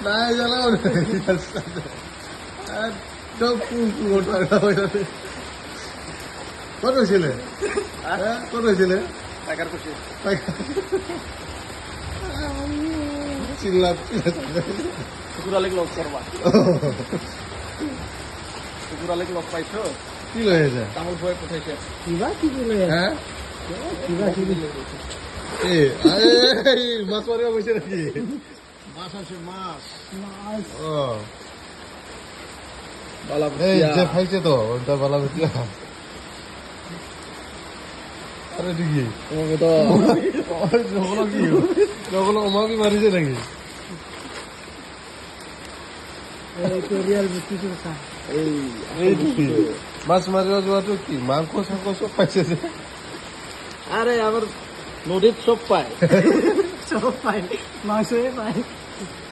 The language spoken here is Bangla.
নাই জ্বালাও কত ছেলে কত ছেলে টাকার খুশি চিল্লা কুকুরালে লস করবা কুকুরালে লস পাইছো কি লয়েছে তামল ভয়ে পঠাইছে হ্যাঁ মাছ মারিয়া বসে নাকি মাছ আছে মাছ ও বালা এই যে খাইছে তো ওটা বালা ভুতিয়া আরে দিদি তোমাকে তো জগলো কি জগলো আমাকে মারিছে নাকি এই মাছ মারিবা যোৱাটো কি মাংস চাংস চব পাইছে যে আরে আবার নদীত সব পায় সব পায় মাংসই পায়